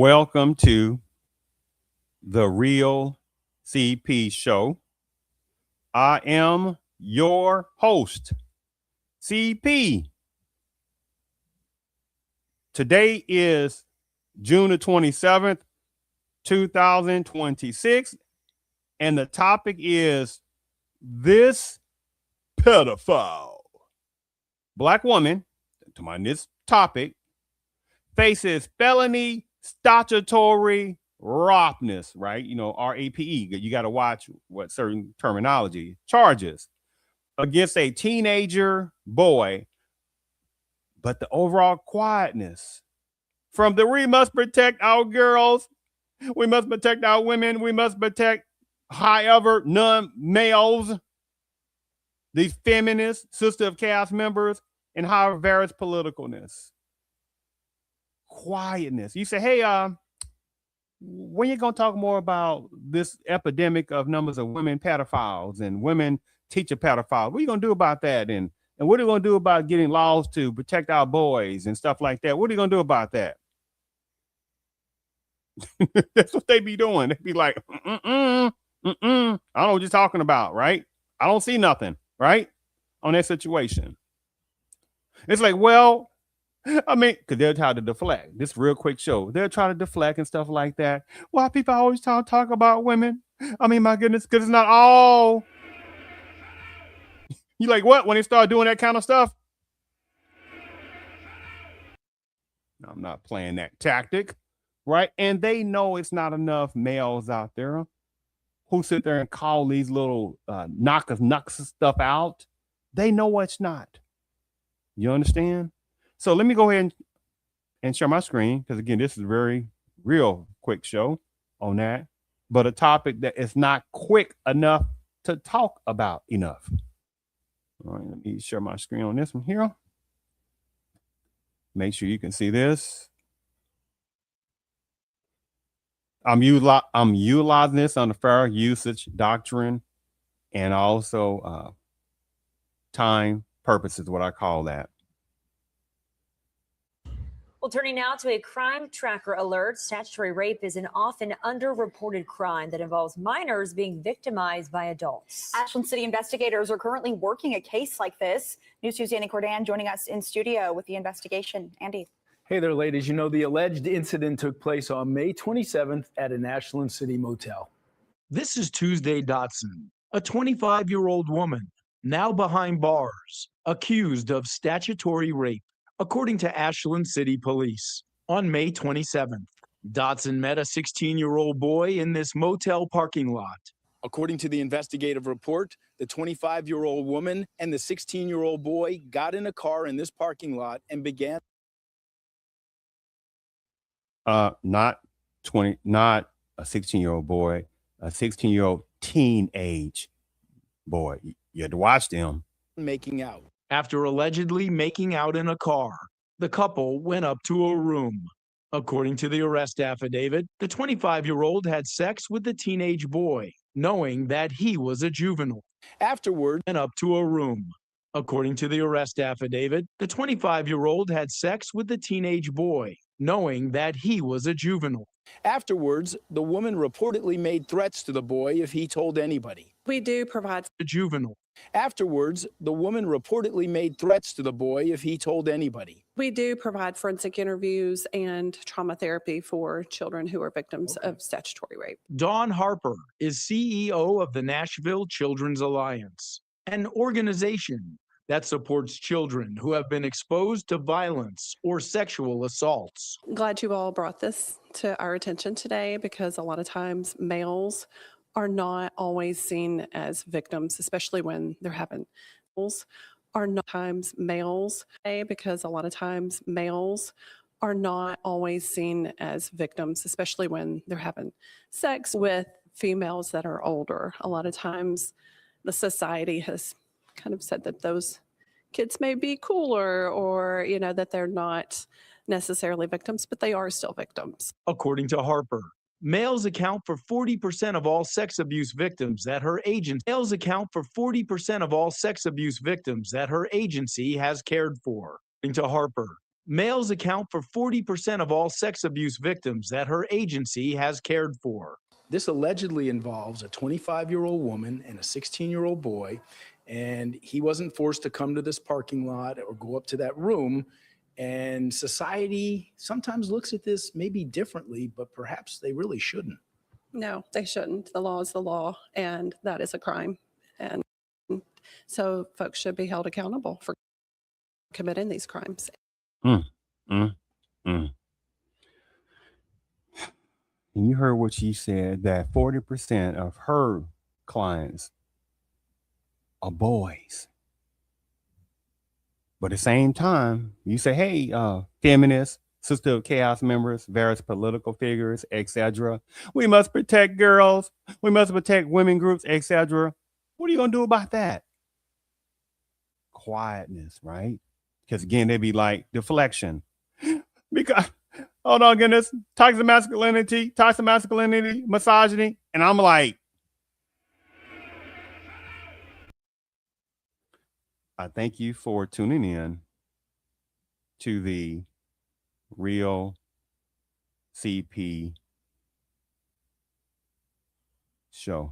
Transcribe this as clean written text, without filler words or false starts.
Welcome to the Real CP Show. I am your host, CP. Today is June the 27th, 2026, and the topic is this pedophile. Black woman, to mind this topic, faces felony statutory rapeness, right? You know, RAPE. You got to watch what certain terminology charges against a teenager boy. But the overall quietness from the we must protect our girls, we must protect our women, we must protect, however, non-males, these feminists, sister of chaos members, and however various politicalness. Quietness. You say, hey, when you gonna talk more about this epidemic of numbers of women pedophiles and women teacher pedophiles? What are you gonna do about that? And what are you gonna do about getting laws to protect our boys and stuff like that? What are you gonna do about that? That's what they be doing. They be like, I don't know what you're talking about, right? I don't see nothing, right? On that situation. It's like, well, I mean, because they'll try to deflect. This real quick show. They'll try to deflect and stuff like that. Why people always talk about women? I mean, my goodness, because it's not all. You like what? When they start doing that kind of stuff? I'm not playing that tactic, right? And they know it's not enough males out there who sit there and call these little knocks stuff out. They know it's not. You understand? So let me go ahead and share my screen, because again, this is a very real quick show on that, but a topic that is not quick enough to talk about enough. All right, let me share my screen on this one here. Make sure you can see this. I'm utilizing this on the fair usage doctrine and also time purposes, what I call that. Well, turning now to a crime tracker alert. Statutory rape is an often underreported crime that involves minors being victimized by adults. Ashland City investigators are currently working a case like this. News 2's Andy Cordan joining us in studio with the investigation. Andy. Hey there, ladies. You know, the alleged incident took place on May 27th at an Ashland City motel. This is Tuesday Dotson, a 25-year-old woman, now behind bars, accused of statutory rape. According to Ashland City Police, on May 27th, Dotson met a 16-year-old boy in this motel parking lot. According to the investigative report, the 25-year-old woman and the 16-year-old boy got in a car in this parking lot and began. Not a 16-year-old boy, a 16-year-old teenage boy. You had to watch them. Making out. After allegedly making out in a car, the couple went up to a room. According to the arrest affidavit, the 25-year-old had sex with the teenage boy, knowing that he was a juvenile. Afterward, went up to a room. According to the arrest affidavit, the 25-year-old had sex with the teenage boy, knowing that he was a juvenile. Afterwards, the woman reportedly made threats to the boy if he told anybody. We do provide a juvenile. Afterwards, the woman reportedly made threats to the boy if he told anybody. We do provide forensic interviews and trauma therapy for children who are victims of statutory rape. Dawn Harper is CEO of the Nashville Children's Alliance, an organization that supports children who have been exposed to violence or sexual assaults. Glad you all brought this to our attention today, because a lot of times males are not always seen as victims, especially when they're having are not times males, because a lot of times males are not always seen as victims, especially when they're having sex with females that are older. A lot of times the society has kind of said that those kids may be cooler, or, you know, that they're not necessarily victims, but they are still victims. According to Harper, males account for 40% of all sex abuse victims that her agency. Males account for 40% of all sex abuse victims that her agency has cared for. According to Harper, Males account for 40% of all sex abuse victims that her agency has cared for. This allegedly involves a 25-year-old woman and a 16-year-old boy, and he wasn't forced to come to this parking lot or go up to that room. And society sometimes looks at this maybe differently, but perhaps they really shouldn't. No, they shouldn't. The law is the law, and that is a crime. And so folks should be held accountable for committing these crimes. Mm, mm, mm. And you heard what she said, that 40% of her clients are boys. But at the same time, you say, hey, feminists, Sisterhood Chaos members, various political figures, etc. We must protect girls. We must protect women groups, etc. What are you going to do about that? Quietness, right? Because again, they'd be like deflection. Because, hold on, goodness, toxic masculinity, misogyny. And I'm like, I thank you for tuning in to the Real CP show.